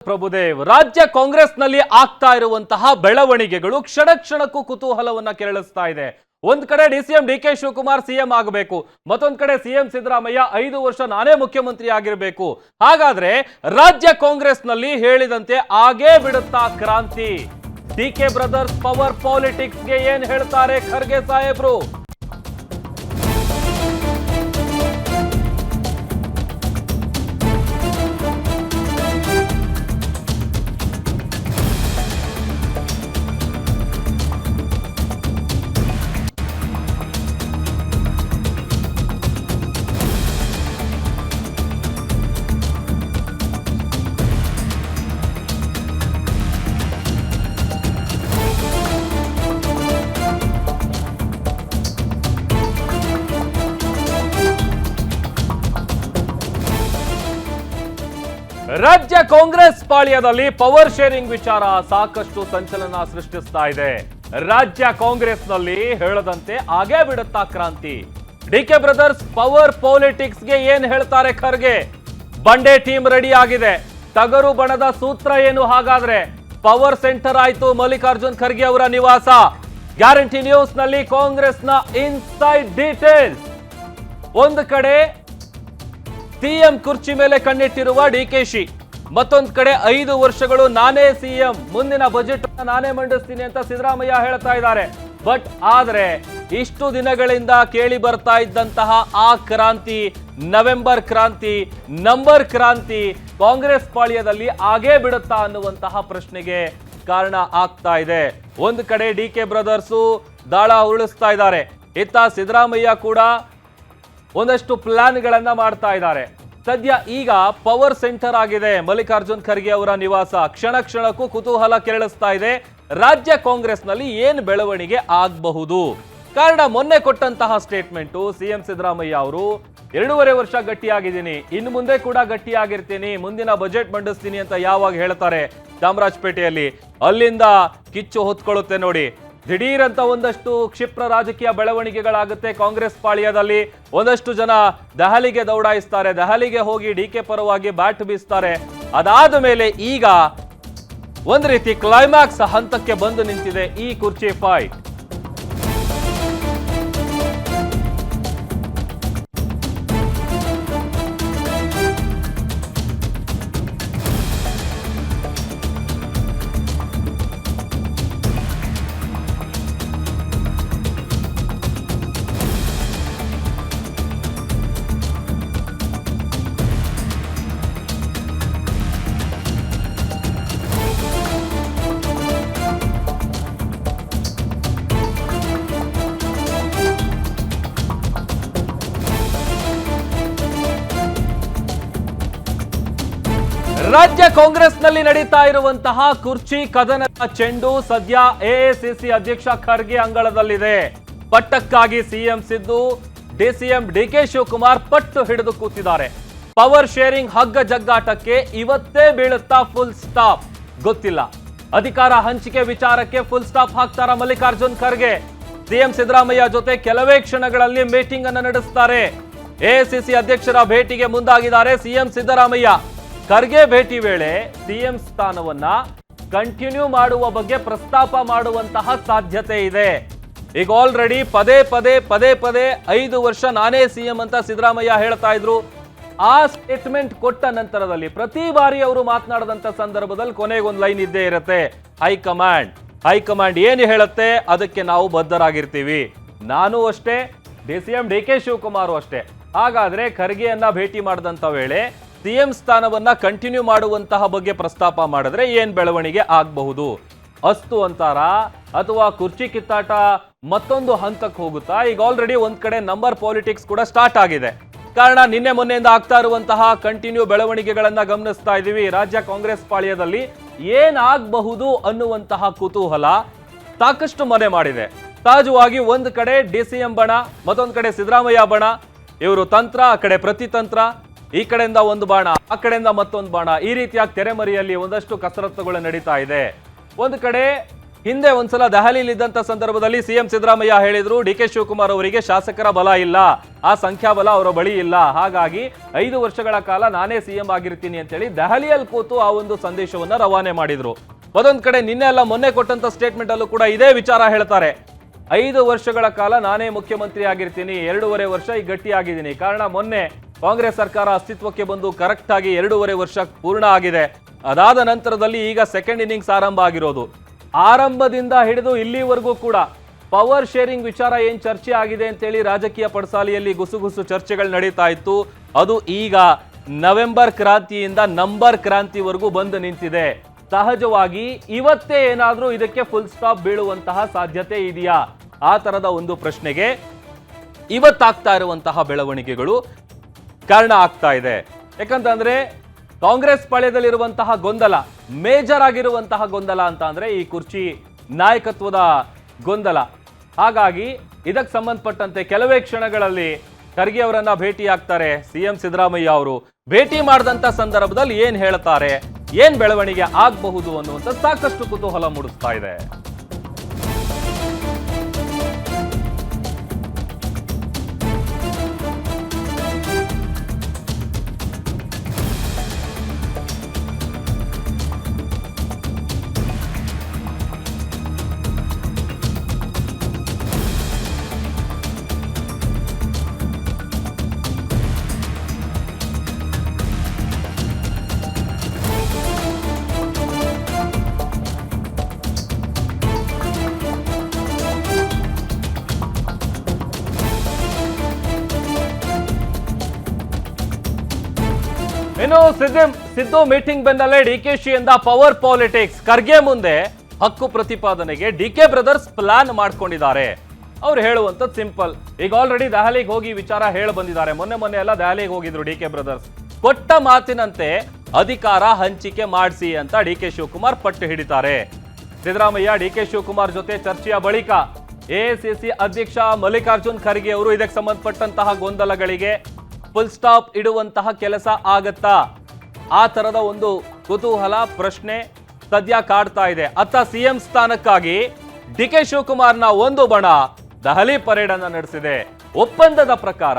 ಪ್ರಭುದೇವ್ ರಾಜ್ಯ ಕಾಂಗ್ರೆಸ್ನಲ್ಲಿ ಆಗ್ತಾ ಇರುವಂತಹ ಬೆಳವಣಿಗೆಗಳು ಕ್ಷಣ ಕ್ಷಣಕ್ಕೂ ಕುತೂಹಲವನ್ನ ಕೆರಳಿಸ್ತಾ ಇದೆ. ಒಂದ್ ಕಡೆ ಡಿಸಿಎಂ ಡಿಕೆ ಶಿವಕುಮಾರ್ ಸಿಎಂ ಆಗಬೇಕು, ಮತ್ತೊಂದ್ ಕಡೆ ಸಿಎಂ ಸಿದ್ದರಾಮಯ್ಯ 5 ವರ್ಷ ನಾನೇ ಮುಖ್ಯಮಂತ್ರಿ ಆಗಿರಬೇಕು. ಹಾಗಾದ್ರೆ ರಾಜ್ಯ ಕಾಂಗ್ರೆಸ್ನಲ್ಲಿ ಹೇಳಿದಂತೆ ಆಗೇ ಬಿಡುತ್ತಾ ಕ್ರಾಂತಿ? ಡಿಕೆ ಬ್ರದರ್ಸ್ ಪವರ್ ಪಾಲಿಟಿಕ್ಸ್ಗೆ ಏನ್ ಹೇಳ್ತಾರೆ ಖರ್ಗೆ ಸಾಹೇಬ್ರು? ರಾಜ್ಯ ಕಾಂಗ್ರೆಸ್ ಪಾಳ್ಯದಲ್ಲಿ ಪವರ್ ಶೇರಿಂಗ್ ವಿಚಾರ ಸಾಕಷ್ಟು ಸಂಚಲನ ಸೃಷ್ಟಿಸ್ತಾ ಇದೆ. ರಾಜ್ಯ ಕಾಂಗ್ರೆಸ್ನಲ್ಲಿ ಹೇಳದಂತೆ ಆಗೇ ಬಿಡುತ್ತಾ ಕ್ರಾಂತಿ? ಡಿಕೆ ಬ್ರದರ್ಸ್ ಪವರ್ ಪಾಲಿಟಿಕ್ಸ್ಗೆ ಏನ್ ಹೇಳ್ತಾರೆ ಖರ್ಗೆ? ಬಂಡೆ ಟೀಮ್ ರೆಡಿ ಆಗಿದೆ. ಟಗರು ಬಣದ ಸೂತ್ರ ಏನು ಹಾಗಾದ್ರೆ? ಪವರ್ ಸೆಂಟರ್ ಆಯ್ತು ಮಲ್ಲಿಕಾರ್ಜುನ್ ಖರ್ಗೆ ಅವರ ನಿವಾಸ. ಗ್ಯಾರಂಟಿ ನ್ಯೂಸ್ ನಲ್ಲಿ ಕಾಂಗ್ರೆಸ್ನ ಇನ್ಸೈಡ್ ಡೀಟೇಲ್ಸ್. ಒಂದು ಕಡೆ ಸಿಎಂ ಕುರ್ಚಿ ಮೇಲೆ ಕಣ್ಣಿಟ್ಟಿರುವ ಡಿಕೆಶಿ, ಮತ್ತೊಂದು ಕಡೆ 5 ವರ್ಷಗಳು ನಾನೇ ಸಿಎಂ, ಮುಂದಿನ ಬಜೆಟ್ ನಾನೇ ಮಂಡಿಸ್ತೀನಿ ಅಂತ ಸಿದ್ದರಾಮಯ್ಯ ಹೇಳ್ತಾ ಇದ್ದಾರೆ. ಬಟ್ ಆದ್ರೆ ಇಷ್ಟು ದಿನಗಳಿಂದ ಕೇಳಿ ಬರ್ತಾ ಇದ್ದಂತಹ ಆ ಕ್ರಾಂತಿ, ನವೆಂಬರ್ ಕ್ರಾಂತಿ, ನಂಬರ್ ಕ್ರಾಂತಿ ಕಾಂಗ್ರೆಸ್ ಪಾಳ್ಯದಲ್ಲಿ ಆಗೇ ಬಿಡುತ್ತಾ ಅನ್ನುವಂತಹ ಪ್ರಶ್ನೆಗೆ ಕಾರಣ ಆಗ್ತಾ ಇದೆ. ಒಂದು ಕಡೆ ಡಿಕೆ ಬ್ರದರ್ಸು ದಾಳ ಉರುಳಿಸ್ತಾ ಇದ್ದಾರೆ, ಇತ್ತ ಸಿದ್ದರಾಮಯ್ಯ ಕೂಡ ಒಂದಷ್ಟು ಪ್ಲಾನ್ಗಳನ್ನ ಮಾಡ್ತಾ ಇದ್ದಾರೆ. ಸದ್ಯ ಈಗ ಪವರ್ ಸೆಂಟರ್ ಆಗಿದೆ ಮಲ್ಲಿಕಾರ್ಜುನ್ ಖರ್ಗೆ ಅವರ ನಿವಾಸ. ಕ್ಷಣ ಕ್ಷಣಕ್ಕೂ ಕುತೂಹಲ ಕೆರಳಿಸ್ತಾ ಇದೆ. ರಾಜ್ಯ ಕಾಂಗ್ರೆಸ್ನಲ್ಲಿ ಏನ್ ಬೆಳವಣಿಗೆ ಆಗಬಹುದು? ಕಾರಣ ಮೊನ್ನೆ ಕೊಟ್ಟಂತಹ ಸ್ಟೇಟ್ಮೆಂಟು ಸಿಎಂ ಸಿದ್ದರಾಮಯ್ಯ ಅವರು 2.5 ವರ್ಷ ಗಟ್ಟಿಯಾಗಿದ್ದೀನಿ, ಇನ್ನು ಮುಂದೆ ಕೂಡ ಗಟ್ಟಿಯಾಗಿರ್ತೀನಿ, ಮುಂದಿನ ಬಜೆಟ್ ಮಂಡಿಸ್ತೀನಿ ಅಂತ ಯಾವಾಗ ಹೇಳ್ತಾರೆ ಚಾಮರಾಜಪೇಟೆಯಲ್ಲಿ, ಅಲ್ಲಿಂದ ಕಿಚ್ಚು ಹೊತ್ಕೊಳ್ಳುತ್ತೆ ನೋಡಿ. ದಿಢೀರಂತ ಒಂದಷ್ಟು ಕ್ಷಿಪ್ರ ರಾಜಕೀಯ ಬೆಳವಣಿಗೆಗಳಾಗುತ್ತೆ ಕಾಂಗ್ರೆಸ್ ಪಾಳ್ಯದಲ್ಲಿ. ಒಂದಷ್ಟು ಜನ ದೆಹಲಿಗೆ ದೌಡಾಯಿಸ್ತಾರೆ, ದೆಹಲಿಗೆ ಹೋಗಿ ಡಿಕೆ ಪರವಾಗಿ ಬ್ಯಾಟ್ ಬೀಸ್ತಾರೆ. ಅದಾದ ಮೇಲೆ ಈಗ ಒಂದ್ ರೀತಿ ಕ್ಲೈಮ್ಯಾಕ್ಸ್ ಹಂತಕ್ಕೆ ಬಂದು ನಿಂತಿದೆ ಈ ಕುರ್ಚಿ ಫೈಟ್. ರಾಜ್ಯ ಕಾಂಗ್ರೆಸ್ನಲ್ಲಿ ನಡೀತಾ ಇರುವಂತಹ ಕುರ್ಚಿ ಕದನದ ಚೆಂಡು ಸದ್ಯ ಎಐಸಿಸಿ ಅಧ್ಯಕ್ಷ ಖರ್ಗೆ ಅಂಗಳದಲ್ಲಿದೆ. ಪಟ್ಟಕ್ಕಾಗಿ CM Siddu, DCM DK Shivakumar ಪಟ್ಟು ಹಿಡಿದು ಕೂತಿದ್ದಾರೆ. ಪವರ್ ಶೇರಿಂಗ್ ಹಗ್ಗ ಜಗ್ಗಾಟಕ್ಕೆ ಇವತ್ತೇ ಬೀಳುತ್ತಾ ಫುಲ್ ಸ್ಟಾಪ್? ಗೊತ್ತಿಲ್ಲ. ಅಧಿಕಾರ ಹಂಚಿಕೆ ವಿಚಾರಕ್ಕೆ ಫುಲ್ ಸ್ಟಾಪ್ ಹಾಕ್ತಾರ ಮಲ್ಲಿಕಾರ್ಜುನ್ ಖರ್ಗೆ? ಸಿಎಂ ಸಿದ್ದರಾಮಯ್ಯ ಜೊತೆ ಕೆಲವೇ ಕ್ಷಣಗಳಲ್ಲಿ ಮೀಟಿಂಗ್ ಅನ್ನು ನಡೆಸುತ್ತಾರೆ. ಎಐಸಿಸಿ ಅಧ್ಯಕ್ಷರ ಭೇಟಿಗೆ ಮುಂದಾಗಿದ್ದಾರೆ ಸಿಎಂ ಸಿದ್ದರಾಮಯ್ಯ. ಖರ್ಗೆ ಭೇಟಿ ವೇಳೆ ಸಿಎಂ ಸ್ಥಾನವನ್ನ ಕಂಟಿನ್ಯೂ ಮಾಡುವ ಬಗ್ಗೆ ಪ್ರಸ್ತಾಪ ಮಾಡುವಂತಹ ಸಾಧ್ಯತೆ ಇದೆ. ಈಗ ಆಲ್ರೆಡಿ ಪದೇ ಪದೇ 5 ವರ್ಷ ನಾನೇ ಸಿಎಂ ಅಂತ ಸಿದ್ದರಾಮಯ್ಯ ಹೇಳ್ತಾ ಇದ್ರು. ಆ ಸ್ಟೇಟ್ಮೆಂಟ್ ಕೊಟ್ಟ ನಂತರದಲ್ಲಿ ಪ್ರತಿ ಬಾರಿ ಅವರು ಮಾತನಾಡದಂತ ಸಂದರ್ಭದಲ್ಲಿ ಕೊನೆಗೊಂದು ಲೈನ್ ಇದ್ದೇ ಇರುತ್ತೆ, ಹೈಕಮಾಂಡ್ ಏನು ಹೇಳುತ್ತೆ ಅದಕ್ಕೆ ನಾವು ಬದ್ಧರಾಗಿರ್ತೀವಿ. ನಾನು ಅಷ್ಟೇ, ಡಿಸಿಎಂ ಡಿಕೆ ಶಿವಕುಮಾರ್ ಅಷ್ಟೇ. ಹಾಗಾದ್ರೆ ಖರ್ಗೆಯನ್ನ ಭೇಟಿ ಮಾಡಿದಂತ ವೇಳೆ ಸಿಎಂ ಸ್ಥಾನವನ್ನ ಕಂಟಿನ್ಯೂ ಮಾಡುವಂತಹ ಬಗ್ಗೆ ಪ್ರಸ್ತಾಪ ಮಾಡಿದ್ರೆ ಏನ್ ಬೆಳವಣಿಗೆ ಆಗಬಹುದು? ಅಸ್ತು ಅಂತಾರ ಅಥವಾ ಕುರ್ಚಿ ಕಿತ್ತಾಟ ಮತ್ತೊಂದು ಹಂತಕ್ಕೆ ಹೋಗುತ್ತಾ? ಈಗ ಆಲ್ರೆಡಿ ಒಂದ್ ಕಡೆ ನಂಬರ್ ಪಾಲಿಟಿಕ್ಸ್ ಕೂಡ ಸ್ಟಾರ್ಟ್ ಆಗಿದೆ. ಕಾರಣ ನಿನ್ನೆ ಮೊನ್ನೆಯಿಂದ ಆಗ್ತಾ ಇರುವಂತಹ ಕಂಟಿನ್ಯೂ ಬೆಳವಣಿಗೆಗಳನ್ನ ಗಮನಿಸ್ತಾ ಇದೀವಿ. ರಾಜ್ಯ ಕಾಂಗ್ರೆಸ್ ಪಾಳ್ಯದಲ್ಲಿ ಏನಾಗಬಹುದು ಅನ್ನುವಂತಹ ಕುತೂಹಲ ಸಾಕಷ್ಟು ಮನೆ ಮಾಡಿದೆ. ಸಹಜವಾಗಿ ಒಂದ್ ಕಡೆ ಡಿಸಿಎಂ ಬಣ, ಮತ್ತೊಂದ್ ಕಡೆ ಸಿದ್ದರಾಮಯ್ಯ ಬಣ, ಇವರು ತಂತ್ರ, ಆ ಕಡೆ ಪ್ರತಿತಂತ್ರ, ಈ ಕಡೆಯಿಂದ ಒಂದು ಬಾಣ, ಆ ಕಡೆಯಿಂದ ಮತ್ತೊಂದು ಬಾಣ, ಈ ರೀತಿಯಾಗಿ ತೆರೆಮರೆಯಲ್ಲಿ ಒಂದಷ್ಟು ಕಸರತ್ತುಗಳು ನಡೀತಾ ಇದೆ. ಒಂದು ಕಡೆ ಹಿಂದೆ ಒಂದ್ಸಲ ದೆಹಲಿಯಲ್ಲಿ ಇದ್ದಂತ ಸಂದರ್ಭದಲ್ಲಿ ಸಿಎಂ ಸಿದ್ದರಾಮಯ್ಯ ಹೇಳಿದ್ರು ಡಿ ಕೆ ಶಿವಕುಮಾರ್ ಅವರಿಗೆ ಶಾಸಕರ ಬಲ ಇಲ್ಲ, ಆ ಸಂಖ್ಯಾಬಲ ಅವರ ಬಳಿ ಇಲ್ಲ, ಹಾಗಾಗಿ 5 ವರ್ಷಗಳ ಕಾಲ ನಾನೇ ಸಿಎಂ ಆಗಿರ್ತೀನಿ ಅಂತೇಳಿ ದೆಹಲಿಯಲ್ಲಿ ಕೂತು ಆ ಒಂದು ಸಂದೇಶವನ್ನ ರವಾನೆ ಮಾಡಿದ್ರು. ಮತ್ತೊಂದ್ ಕಡೆ ನಿನ್ನೆ ಅಲ್ಲ ಮೊನ್ನೆ ಕೊಟ್ಟಂತ ಸ್ಟೇಟ್ಮೆಂಟ್ ಅಲ್ಲೂ ಕೂಡ ಇದೇ ವಿಚಾರ ಹೇಳ್ತಾರೆ. 5 ವರ್ಷಗಳ ಕಾಲ ನಾನೇ ಮುಖ್ಯಮಂತ್ರಿ ಆಗಿರ್ತೀನಿ, 2.5 ವರ್ಷ ಈಗ ಗಟ್ಟಿಯಾಗಿದ್ದೀನಿ. ಕಾರಣ ಮೊನ್ನೆ ಕಾಂಗ್ರೆಸ್ ಸರ್ಕಾರ ಅಸ್ತಿತ್ವಕ್ಕೆ ಬಂದು ಕರೆಕ್ಟ್ ಆಗಿ 2.5 ವರ್ಷ ಪೂರ್ಣ ಆಗಿದೆ. ಅದಾದ ನಂತರದಲ್ಲಿ ಈಗ ಸೆಕೆಂಡ್ ಇನ್ನಿಂಗ್ಸ್ ಆರಂಭ ಆಗಿರೋದು. ಆರಂಭದಿಂದ ಹಿಡಿದು ಇಲ್ಲಿವರೆಗೂ ಕೂಡ ಪವರ್ ಶೇರಿಂಗ್ ವಿಚಾರ ಏನ್ ಚರ್ಚೆ ಆಗಿದೆ ಅಂತೇಳಿ ರಾಜಕೀಯ ಪಡಸಾಲೆಯಲ್ಲಿ ಗುಸುಗುಸು ಚರ್ಚೆಗಳು ನಡೀತಾ ಇತ್ತು. ಅದು ಈಗ ನವೆಂಬರ್ ಕ್ರಾಂತಿಯಿಂದ ನಂಬರ್ ಕ್ರಾಂತಿವರೆಗೂ ಬಂದು ನಿಂತಿದೆ. ಸಹಜವಾಗಿ ಇವತ್ತೇ ಏನಾದ್ರೂ ಇದಕ್ಕೆ ಫುಲ್ ಸ್ಟಾಪ್ ಬೀಳುವಂತಹ ಸಾಧ್ಯತೆ ಇದೆಯಾ? ಆ ತರದ ಒಂದು ಪ್ರಶ್ನೆಗೆ ಇವತ್ತಾಗ್ತಾ ಇರುವಂತಹ ಬೆಳವಣಿಗೆಗಳು ಕಾರಣ ಆಗ್ತಾ ಇದೆ. ಯಾಕಂತಂದ್ರೆ ಕಾಂಗ್ರೆಸ್ ಪಾಳ್ಯದಲ್ಲಿರುವಂತಹ ಗೊಂದಲ, ಮೇಜರ್ ಆಗಿರುವಂತಹ ಗೊಂದಲ ಅಂತ ಅಂದ್ರೆ ಈ ಕುರ್ಚಿ ನಾಯಕತ್ವದ ಗೊಂದಲ. ಹಾಗಾಗಿ ಇದಕ್ಕೆ ಸಂಬಂಧಪಟ್ಟಂತೆ ಕೆಲವೇ ಕ್ಷಣಗಳಲ್ಲಿ ಖರ್ಗೆ ಅವರನ್ನ ಭೇಟಿ ಆಗ್ತಾರೆ ಸಿಎಂ ಸಿದ್ದರಾಮಯ್ಯ ಅವರು. ಭೇಟಿ ಮಾಡಿದಂತ ಸಂದರ್ಭದಲ್ಲಿ ಏನ್ ಹೇಳ್ತಾರೆ, ಏನ್ ಬೆಳವಣಿಗೆ ಆಗಬಹುದು ಅನ್ನುವಂಥ ಸಾಕಷ್ಟು ಕುತೂಹಲ ಮೂಡಿಸ್ತಾ ಇದೆ. ಇನ್ನು ಸಿದ್ದು ಮೀಟಿಂಗ್ ಬೆನ್ನಲ್ಲೇ ಡಿಕೆಶಿ ಎಂದ ಪವರ್ ಪಾಲಿಟಿಕ್ಸ್. ಖರ್ಗೆ ಮುಂದೆ ಹಕ್ಕು ಪ್ರತಿಪಾದನೆಗೆ ಡಿಕೆ ಬ್ರದರ್ಸ್ ಪ್ಲಾನ್ ಮಾಡ್ಕೊಂಡಿದ್ದಾರೆ. ಅವ್ರು ಹೇಳುವಂತದ್ದು ಸಿಂಪಲ್. ಈಗ ಆಲ್ರೆಡಿ ದೆಹಲಿಗೆ ಹೋಗಿ ವಿಚಾರ ಹೇಳಿ ಬಂದಿದ್ದಾರೆ. ಮೊನ್ನೆ ಎಲ್ಲ ದೆಹಲಿಗೆ ಹೋಗಿದ್ರು ಡಿಕೆ ಬ್ರದರ್ಸ್. ಕೊಟ್ಟ ಮಾತಿನಂತೆ ಅಧಿಕಾರ ಹಂಚಿಕೆ ಮಾಡಿಸಿ ಅಂತ ಡಿಕೆ ಶಿವಕುಮಾರ್ ಪಟ್ಟು ಹಿಡಿತಾರೆ. ಸಿದ್ದರಾಮಯ್ಯ ಡಿಕೆ ಶಿವಕುಮಾರ್ ಜೊತೆ ಚರ್ಚೆಯ ಬಳಿಕ ಎಐಸಿಸಿ ಅಧ್ಯಕ್ಷ ಮಲ್ಲಿಕಾರ್ಜುನ್ ಖರ್ಗೆ ಅವರು ಇದಕ್ಕೆ ಸಂಬಂಧಪಟ್ಟಂತಹ ಗೊಂದಲಗಳಿಗೆ ಫುಲ್ ಸ್ಟಾಪ್ ಇಡುವಂತಹ ಕೆಲಸ ಆಗತ್ತಾ? ಆ ತರದ ಒಂದು ಕುತೂಹಲ ಪ್ರಶ್ನೆ ಸದ್ಯ ಕಾಡ್ತಾ ಇದೆ. ಅತ್ತ ಸಿಎಂ ಸ್ಥಾನಕ್ಕಾಗಿ ಡಿಕೆ ಶಿವಕುಮಾರ್ನ ಒಂದು ಬಣ ದೆಹಲಿ ಪರೇಡ್ ಅನ್ನ ನಡೆಸಿದೆ. ಒಪ್ಪಂದದ ಪ್ರಕಾರ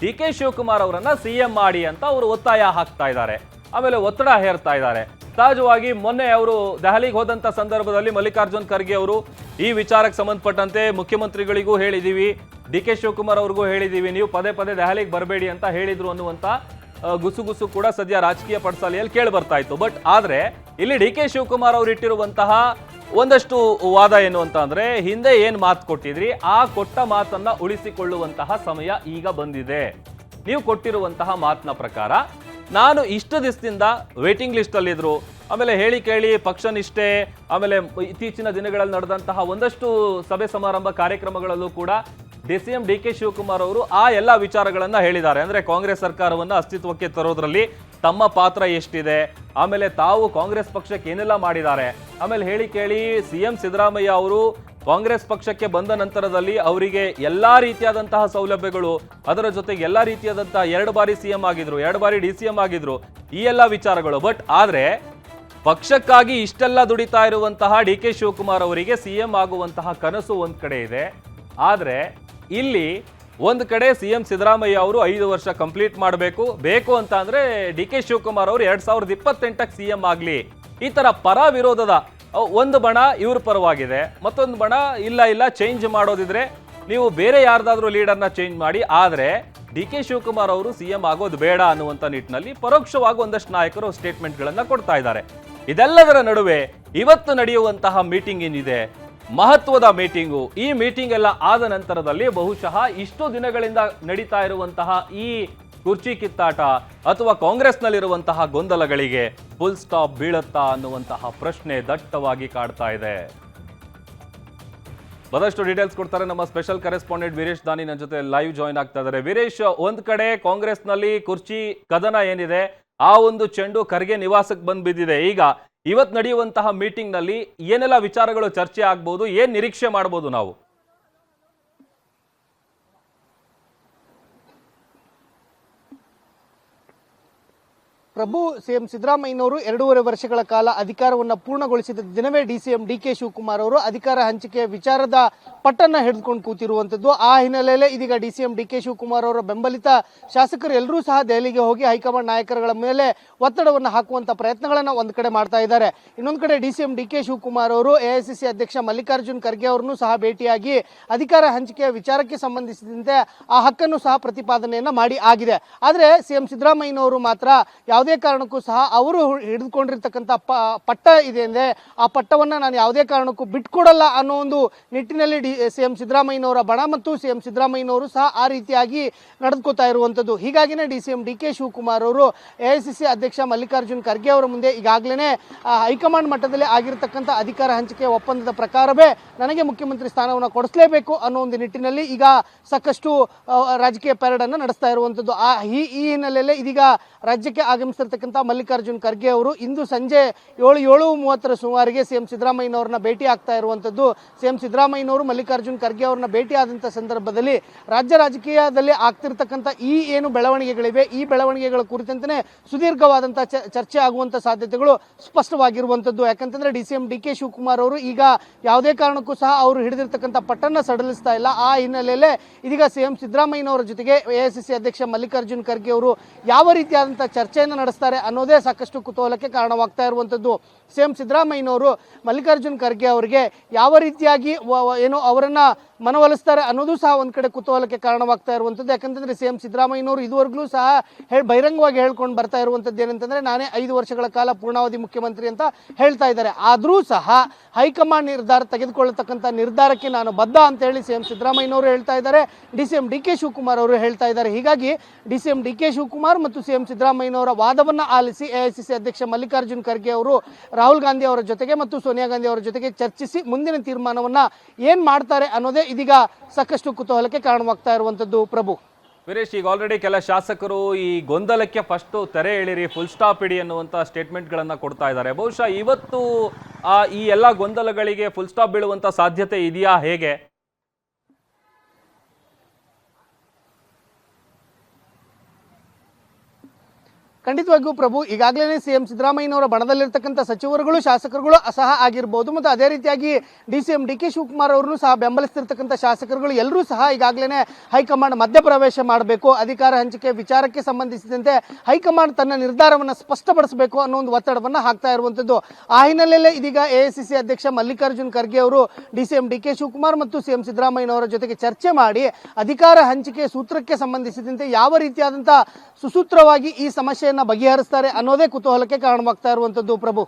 ಡಿಕೆ ಶಿವಕುಮಾರ್ ಅವರನ್ನ ಸಿಎಂ ಮಾಡಿ ಅಂತ ಅವರು ಒತ್ತಾಯ ಹಾಕ್ತಾ ಇದ್ದಾರೆ, ಆಮೇಲೆ ಒತ್ತಡ ಹೇರ್ತಾ ಇದ್ದಾರೆ. ಸಹಜವಾಗಿ ಮೊನ್ನೆ ಅವರು ದೆಹಲಿಗೆ ಹೋದಂತ ಸಂದರ್ಭದಲ್ಲಿ ಮಲ್ಲಿಕಾರ್ಜುನ್ ಖರ್ಗೆ ಅವರು ಈ ವಿಚಾರಕ್ಕೆ ಸಂಬಂಧಪಟ್ಟಂತೆ ಮುಖ್ಯಮಂತ್ರಿಗಳಿಗೂ ಹೇಳಿದೀವಿ, ಡಿ ಕೆ ಶಿವಕುಮಾರ್ ಅವ್ರಿಗೂ ಹೇಳಿದೀವಿ, ನೀವು ಪದೇ ಪದೇ ದೆಹಲಿಗೆ ಬರಬೇಡಿ ಅಂತ ಹೇಳಿದ್ರು ಅನ್ನುವಂತ ಗುಸುಗುಸು ಕೂಡ ಸದ್ಯ ರಾಜಕೀಯ ಪಡಸಾಲೆಯಲ್ಲಿ ಕೇಳಿ ಬರ್ತಾ ಇತ್ತು. ಬಟ್ ಆದ್ರೆ ಇಲ್ಲಿ ಡಿ ಕೆ ಶಿವಕುಮಾರ್ ಅವರು ಇಟ್ಟಿರುವಂತಹ ಒಂದಷ್ಟು ವಾದ ಏನು ಅಂತ ಅಂದ್ರೆ, ಹಿಂದೆ ಏನ್ ಮಾತು ಕೊಟ್ಟಿದ್ರಿ ಆ ಕೊಟ್ಟ ಮಾತನ್ನ ಉಳಿಸಿಕೊಳ್ಳುವಂತಹ ಸಮಯ ಈಗ ಬಂದಿದೆ. ನೀವು ಕೊಟ್ಟಿರುವಂತಹ ಮಾತಿನ ಪ್ರಕಾರ ನಾನು ಇಷ್ಟು ದಿವಸದಿಂದ ವೇಟಿಂಗ್ ಲಿಸ್ಟ್ ಅಲ್ಲಿದ್ರು, ಆಮೇಲೆ ಹೇಳಿ ಕೇಳಿ ಪಕ್ಷ ನಿಷ್ಠೆ, ಆಮೇಲೆ ಇತ್ತೀಚಿನ ದಿನಗಳಲ್ಲಿ ನಡೆದಂತಹ ಒಂದಷ್ಟು ಸಭೆ ಸಮಾರಂಭ ಕಾರ್ಯಕ್ರಮಗಳಲ್ಲೂ ಕೂಡ ಸಿಎಂ ಡಿ ಕೆ ಶಿವಕುಮಾರ್ ಅವರು ಆ ಎಲ್ಲ ವಿಚಾರಗಳನ್ನ ಹೇಳಿದ್ದಾರೆ. ಅಂದ್ರೆ ಕಾಂಗ್ರೆಸ್ ಸರ್ಕಾರವನ್ನ ಅಸ್ತಿತ್ವಕ್ಕೆ ತರೋದ್ರಲ್ಲಿ ತಮ್ಮ ಪಾತ್ರ ಎಷ್ಟಿದೆ, ಆಮೇಲೆ ತಾವು ಕಾಂಗ್ರೆಸ್ ಪಕ್ಷಕ್ಕೆ ಏನೆಲ್ಲ ಮಾಡಿದ್ದಾರೆ, ಆಮೇಲೆ ಹೇಳಿ ಕೇಳಿ ಸಿಎಂ ಸಿದ್ದರಾಮಯ್ಯ ಅವರು ಕಾಂಗ್ರೆಸ್ ಪಕ್ಷಕ್ಕೆ ಬಂದ ನಂತರದಲ್ಲಿ ಅವರಿಗೆ ಎಲ್ಲಾ ರೀತಿಯಾದಂತಹ ಸೌಲಭ್ಯಗಳು, ಅದರ ಜೊತೆಗೆ ಎಲ್ಲಾ ರೀತಿಯಾದಂತಹ 2 ಬಾರಿ ಸಿಎಂ ಆಗಿದ್ರು, 2 ಬಾರಿ DCM ಆಗಿದ್ರು, ಈ ಎಲ್ಲ ವಿಚಾರಗಳು. ಬಟ್ ಆದ್ರೆ ಪಕ್ಷಕ್ಕಾಗಿ ಇಷ್ಟೆಲ್ಲ ದುಡಿತಾ ಇರುವಂತಹ ಡಿ ಕೆ ಶಿವಕುಮಾರ್ ಅವರಿಗೆ ಸಿಎಂ ಆಗುವಂತಹ ಕನಸು ಒಂದ್ ಕಡೆ ಇದೆ. ಆದ್ರೆ ಇಲ್ಲಿ ಒಂದ್ ಕಡೆ ಸಿಎಂ ಸಿದ್ದರಾಮಯ್ಯ ಅವರು 5 ವರ್ಷ ಕಂಪ್ಲೀಟ್ ಮಾಡಬೇಕು, ಬೇಕು ಅಂತ ಅಂದ್ರೆ ಡಿ ಕೆ ಶಿವಕುಮಾರ್ ಅವರು 2028ಕ್ಕೆ ಸಿಎಂ ಆಗ್ಲಿ. ಈ ತರ ಪರ ವಿರೋಧದ ಒಂದು ಬಣ ಇವ್ರ ಪರವಾಗಿದೆ, ಮತ್ತೊಂದು ಬಣ ಇಲ್ಲ ಚೇಂಜ್ ಮಾಡೋದಿದ್ರೆ ನೀವು ಬೇರೆ ಯಾರ್ದಾದ್ರೂ ಲೀಡರ್ನ ಚೇಂಜ್ ಮಾಡಿ, ಆದ್ರೆ ಡಿ ಕೆ ಶಿವಕುಮಾರ್ ಅವರು ಸಿಎಂ ಆಗೋದು ಬೇಡ ಅನ್ನುವಂತ ನಿಟ್ಟಿನಲ್ಲಿ ಪರೋಕ್ಷವಾಗಿ ಒಂದಷ್ಟು ನಾಯಕರು ಸ್ಟೇಟ್ಮೆಂಟ್ಗಳನ್ನ ಕೊಡ್ತಾ ಇದ್ದಾರೆ. ಇದೆಲ್ಲದರ ನಡುವೆ ಇವತ್ತು ನಡೆಯುವಂತಹ ಮೀಟಿಂಗ್ ಏನಿದೆ, ಮಹತ್ವದ ಮೀಟಿಂಗು, ಈ ಮೀಟಿಂಗ್ ಎಲ್ಲ ಆದ ನಂತರದಲ್ಲಿ ಬಹುಶಃ ಇಷ್ಟು ದಿನಗಳಿಂದ ನಡೀತಾ ಇರುವಂತಹ ಈ ಕುರ್ಚಿ ಕಿತ್ತಾಟ ಅಥವಾ ಕಾಂಗ್ರೆಸ್ನಲ್ಲಿರುವಂತಹ ಗೊಂದಲಗಳಿಗೆ ಫುಲ್ ಸ್ಟಾಪ್ ಬೀಳುತ್ತಾ ಅನ್ನುವಂತಹ ಪ್ರಶ್ನೆ ದಟ್ಟವಾಗಿ ಕಾಡ್ತಾ ಇದೆ. ಬಹಳಷ್ಟು ಡೀಟೇಲ್ಸ್ ಕೊಡ್ತಾರೆ ನಮ್ಮ ಸ್ಪೆಷಲ್ ಕರೆಸ್ಪಾಂಡೆಂಟ್ ವೀರೇಶ್ ದಾನಿ ನನ್ನ ಜೊತೆ ಲೈವ್ ಜಾಯಿನ್ ಆಗ್ತಾ ಇದ್ದಾರೆ. ವೀರೇಶ್, ಒಂದ್ ಕಡೆ ಕಾಂಗ್ರೆಸ್ನಲ್ಲಿ ಕುರ್ಚಿ ಕದನ ಏನಿದೆ ಆ ಒಂದು ಚೆಂಡು ಖರ್ಗೆ ನಿವಾಸಕ್ಕೆ ಬಂದ್ ಬಿದ್ದಿದೆ. ಈಗ ಇವತ್ತು ನಡೆಯುವಂತಹ ಮೀಟಿಂಗ್ ನಲ್ಲಿ ಏನೆಲ್ಲ ವಿಚಾರಗಳು ಚರ್ಚೆ ಆಗ್ಬಹುದು, ಏನ್ ನಿರೀಕ್ಷೆ ಮಾಡಬಹುದು ನಾವು? ಪ್ರಭು, ಸಿಎಂ ಸಿದ್ದರಾಮಯ್ಯನವರು 2.5 ವರ್ಷಗಳ ಕಾಲ ಅಧಿಕಾರವನ್ನು ಪೂರ್ಣಗೊಳಿಸಿದ ದಿನವೇ ಡಿಸಿಎಂ ಡಿಕೆ ಶಿವಕುಮಾರ್ ಅವರು ಅಧಿಕಾರ ಹಂಚಿಕೆ ವಿಚಾರದ ಪಟ್ಟನ್ನ ಹಿಡಿದುಕೊಂಡು ಕೂತಿರುವಂತದ್ದು. ಆ ಹಿನ್ನೆಲೆಯಲ್ಲಿ ಇದೀಗ ಡಿಸಿಎಂ ಡಿಕೆ ಶಿವಕುಮಾರ್ ಅವರ ಬೆಂಬಲಿತ ಶಾಸಕರು ಎಲ್ಲರೂ ಸಹ ದೆಹಲಿಗೆ ಹೋಗಿ ಹೈಕಮಾಂಡ್ ನಾಯಕರುಗಳ ಮೇಲೆ ಒತ್ತಡವನ್ನು ಹಾಕುವಂತ ಪ್ರಯತ್ನಗಳನ್ನು ಒಂದ್ ಕಡೆ ಮಾಡ್ತಾ ಇದ್ದಾರೆ. ಇನ್ನೊಂದು ಕಡೆ ಡಿಸಿಎಂ ಡಿಕೆ ಶಿವಕುಮಾರ್ ಅವರು ಎಐಸಿಸಿ ಅಧ್ಯಕ್ಷ ಮಲ್ಲಿಕಾರ್ಜುನ್ ಖರ್ಗೆ ಅವರನ್ನು ಸಹ ಭೇಟಿಯಾಗಿ ಅಧಿಕಾರ ಹಂಚಿಕೆಯ ವಿಚಾರಕ್ಕೆ ಸಂಬಂಧಿಸಿದಂತೆ ಆ ಹಕ್ಕನ್ನು ಸಹ ಪ್ರತಿಪಾದನೆಯನ್ನ ಮಾಡಿ ಆಗಿದೆ. ಆದ್ರೆ ಸಿಎಂ ಸಿದ್ದರಾಮಯ್ಯನವರು ಮಾತ್ರ ಯಾವುದೇ ಕಾರಣಕ್ಕೂ ಸಹ ಅವರು ಹಿಡಿದುಕೊಂಡಿರ್ತಕ್ಕಂಥ ಪಟ್ಟ ಇದೆ ಅಂದ್ರೆ ಆ ಪಟ್ಟವನ್ನ ನಾನು ಯಾವುದೇ ಕಾರಣಕ್ಕೂ ಬಿಟ್ಕೊಡಲ್ಲ ಅನ್ನೋ ಒಂದು ನಿಟ್ಟಿನಲ್ಲಿ ಸಿಎಂ ಸಿದ್ದರಾಮಯ್ಯನವರ ಬಣ ಮತ್ತು ಸಿಎಂ ಸಿದ್ದರಾಮಯ್ಯನವರು ಸಹ ಆ ರೀತಿಯಾಗಿ ನಡೆದುಕೊತಾ ಇರುವಂತದ್ದು. ಹೀಗಾಗಿನೇ ಡಿಸಿಎಂ ಡಿಕೆ ಶಿವಕುಮಾರ್ ಅವರು ಎಐಸಿಸಿ ಅಧ್ಯಕ್ಷ ಮಲ್ಲಿಕಾರ್ಜುನ್ ಖರ್ಗೆ ಅವರ ಮುಂದೆ ಈಗಾಗಲೇ ಹೈಕಮಾಂಡ್ ಮಟ್ಟದಲ್ಲಿ ಆಗಿರತಕ್ಕಂಥ ಅಧಿಕಾರ ಹಂಚಿಕೆ ಒಪ್ಪಂದದ ಪ್ರಕಾರವೇ ನನಗೆ ಮುಖ್ಯಮಂತ್ರಿ ಸ್ಥಾನವನ್ನು ಕೊಡಿಸಲೇಬೇಕು ಅನ್ನೋ ಒಂದು ನಿಟ್ಟಿನಲ್ಲಿ ಈಗ ಸಾಕಷ್ಟು ರಾಜಕೀಯ ಪ್ಯಾರೇಡ್ ಅನ್ನು ನಡೆಸ್ತಾ ಇರುವಂತದ್ದು. ಈ ಹಿನ್ನೆಲೆಯಲ್ಲಿ ಇದೀಗ ರಾಜ್ಯಕ್ಕೆ ಆಗಮಿಸಿರ್ತಕ್ಕಂಥ ಮಲ್ಲಿಕಾರ್ಜುನ್ ಖರ್ಗೆ ಅವರು ಇಂದು ಸಂಜೆ 7:30 ಸುಮಾರಿಗೆ ಸಿಎಂ ಸಿದ್ದರಾಮಯ್ಯನವರನ್ನ ಭೇಟಿ ಆಗ್ತಾ ಇರುವಂತದ್ದು. ಸಿಎಂ ಸಿದ್ದರಾಮಯ್ಯನವರು ಮಲ್ಲಿಕಾರ್ಜುನ್ ಖರ್ಗೆ ಅವರನ್ನ ಭೇಟಿ ಆದಂತ ಸಂದರ್ಭದಲ್ಲಿ ರಾಜ್ಯ ರಾಜಕೀಯದಲ್ಲಿ ಆಗ್ತಿರ್ತಕ್ಕಂಥ ಈ ಏನು ಬೆಳವಣಿಗೆಗಳಿವೆ ಈ ಬೆಳವಣಿಗೆಗಳ ಕುರಿತಂತೆ ಸುದೀರ್ಘವಾದಂತಹ ಚರ್ಚೆ ಆಗುವಂತ ಸಾಧ್ಯತೆಗಳು ಸ್ಪಷ್ಟವಾಗಿರುವಂತದ್ದು. ಯಾಕಂತಂದ್ರೆ ಡಿಸಿಎಂ ಡಿಕೆ ಶಿವಕುಮಾರ್ ಅವರು ಈಗ ಯಾವುದೇ ಕಾರಣಕ್ಕೂ ಸಹ ಅವರು ಹಿಡಿದಿರ್ತಕ್ಕಂಥ ಪಟ್ಟನ್ನ ಸಡಿಲಿಸ್ತಾ ಇಲ್ಲ. ಆ ಹಿನ್ನೆಲೆಯಲ್ಲೇ ಇದೀಗ ಸಿಎಂ ಸಿದ್ದರಾಮಯ್ಯನವರ ಜೊತೆಗೆ ಎಐಸಿಸಿ ಅಧ್ಯಕ್ಷ ಮಲ್ಲಿಕಾರ್ಜುನ್ ಖರ್ಗೆ ಅವರು ಯಾವ ರೀತಿಯಾದಂತಹ ಚರ್ಚೆಯನ್ನು ನಡೆಸ್ತಾರೆ ಅನ್ನೋದೇ ಸಾಕಷ್ಟು ಕುತೂಹಲಕ್ಕೆ ಕಾರಣವಾಗ್ತಾ ಇರುವಂತದ್ದು. ಸಿಎಂ ಸಿದ್ದರಾಮಯ್ಯನವರು ಮಲ್ಲಿಕಾರ್ಜುನ್ ಖರ್ಗೆ ಅವರಿಗೆ ಯಾವ ರೀತಿಯಾಗಿ ಏನು ಅವರನ್ನ ಮನವೊಲಿಸ್ತಾರೆ ಅನ್ನೋದು ಸಹ ಒಂದ್ ಕಡೆ ಕುತೂಹಲಕ್ಕೆ ಕಾರಣವಾಗ್ತಾ ಇರುವಂತದ್ದು. ಯಾಕಂತಂದ್ರೆ ಸಿಎಂ ಸಿದ್ದರಾಮಯ್ಯನವರು ಇದುವರೆಗೂ ಸಹ ಬಹಿರಂಗವಾಗಿ ಹೇಳ್ಕೊಂಡು ಬರ್ತಾ ಇರುವಂತದ್ದು ಏನಂತಂದ್ರೆ ನಾನೇ 5 ವರ್ಷಗಳ ಕಾಲ ಪೂರ್ಣಾವಧಿ ಮುಖ್ಯಮಂತ್ರಿ ಅಂತ ಹೇಳ್ತಾ ಇದ್ದಾರೆ. ಆದ್ರೂ ಸಹ ಹೈಕಮಾಂಡ್ ನಿರ್ಧಾರ ತೆಗೆದುಕೊಳ್ಳತಕ್ಕಂಥ ನಿರ್ಧಾರಕ್ಕೆ ನಾನು ಬದ್ಧ ಅಂತ ಹೇಳಿ ಸಿಎಂ ಸಿದ್ದರಾಮಯ್ಯನವರು ಹೇಳ್ತಾ ಇದ್ದಾರೆ, ಡಿಸಿಎಂ ಡಿಕೆ ಶಿವಕುಮಾರ್ ಅವರು ಹೇಳ್ತಾ ಇದ್ದಾರೆ. ಹೀಗಾಗಿ ಡಿಸಿಎಂ ಡಿಕೆ ಶಿವಕುಮಾರ್ ಮತ್ತು ಸಿಎಂ ಸಿದ್ದರಾಮಯ್ಯನವರ ವಾದವನ್ನ ಆಲಿಸಿ ಎಐಸಿಸಿ ಅಧ್ಯಕ್ಷ ಮಲ್ಲಿಕಾರ್ಜುನ್ ಖರ್ಗೆ ಅವರು ರಾಹುಲ್ ಗಾಂಧಿ ಅವರ ಜೊತೆಗೆ ಮತ್ತು ಸೋನಿಯಾ ಗಾಂಧಿ ಅವರ ಜೊತೆಗೆ ಚರ್ಚಿಸಿ ಮುಂದಿನ ತೀರ್ಮಾನವನ್ನ ಏನ್ ಮಾಡ್ತಾರೆ ಅನ್ನೋದೇ ಇದೀಗ ಸಾಕಷ್ಟು ಕುತೂಹಲಕ್ಕೆ ಕಾರಣವಾಗ್ತಾ ಇರುವಂತದ್ದು. ಪ್ರಭು, ವೀರೇಶ್, ಈಗ ಆಲ್ರೆಡಿ ಕೆಲ ಶಾಸಕರು ಈ ಗೊಂದಲಕ್ಕೆ ಫಸ್ಟ್ ತೆರೆ ಎಳಿರಿ, ಫುಲ್ ಸ್ಟಾಪ್ ಇಡಿ ಅನ್ನುವಂತ ಸ್ಟೇಟ್ಮೆಂಟ್ಗಳನ್ನ ಕೊಡ್ತಾ ಇದ್ದಾರೆ. ಬಹುಶಃ ಇವತ್ತು ಈ ಎಲ್ಲ ಗೊಂದಲಗಳಿಗೆ ಫುಲ್ ಸ್ಟಾಪ್ ಬೀಳುವಂತ ಸಾಧ್ಯತೆ ಇದೆಯಾ, ಹೇಗೆ? ಖಂಡಿತವಾಗಿಯೂ ಪ್ರಭು, ಈಗಾಗಲೇ ಸಿಎಂ ಸಿದ್ದರಾಮಯ್ಯನವರ ಬಣದಲ್ಲಿರ್ತಕ್ಕಂಥ ಸಚಿವರುಗಳು ಶಾಸಕರುಗಳು ಸಹ ಆಗಿರ್ಬೋದು ಮತ್ತು ಅದೇ ರೀತಿಯಾಗಿ ಡಿಸಿಎಂ ಡಿಕೆ ಶಿವಕುಮಾರ್ ಅವರನ್ನು ಸಹ ಬೆಂಬಲಿಸ್ತಿರ್ತಕ್ಕಂಥ ಶಾಸಕರುಗಳು ಎಲ್ಲರೂ ಸಹ ಈಗಾಗಲೇ ಹೈಕಮಾಂಡ್ ಮಧ್ಯಪ್ರವೇಶ ಮಾಡಬೇಕು, ಅಧಿಕಾರ ಹಂಚಿಕೆ ವಿಚಾರಕ್ಕೆ ಸಂಬಂಧಿಸಿದಂತೆ ಹೈಕಮಾಂಡ್ ತನ್ನ ನಿರ್ಧಾರವನ್ನು ಸ್ಪಷ್ಟಪಡಿಸಬೇಕು ಅನ್ನೋ ಒಂದು ಒತ್ತಡವನ್ನು ಹಾಕ್ತಾ ಇರುವಂತದ್ದು. ಆ ಹಿನ್ನೆಲೆಯಲ್ಲೇ ಇದೀಗ ಎಐಸಿಸಿ ಅಧ್ಯಕ್ಷ ಮಲ್ಲಿಕಾರ್ಜುನ್ ಖರ್ಗೆ ಅವರು ಡಿಸಿಎಂ ಡಿಕೆ ಶಿವಕುಮಾರ್ ಮತ್ತು ಸಿಎಂ ಸಿದ್ದರಾಮಯ್ಯನವರ ಜೊತೆಗೆ ಚರ್ಚೆ ಮಾಡಿ ಅಧಿಕಾರ ಹಂಚಿಕೆ ಸೂತ್ರಕ್ಕೆ ಸಂಬಂಧಿಸಿದಂತೆ ಯಾವ ರೀತಿಯಾದಂತಹ ಸುಸೂತ್ರವಾಗಿ ಈ ಸಮಸ್ಯೆಯನ್ನು ಬಗೆಹರಿಸ್ತಾರೆ ಅನ್ನೋದೇ ಕುತೂಹಲಕ್ಕೆ ಕಾರಣವಾಗ್ತಾ ಇರುವಂತದ್ದು. ಪ್ರಭು.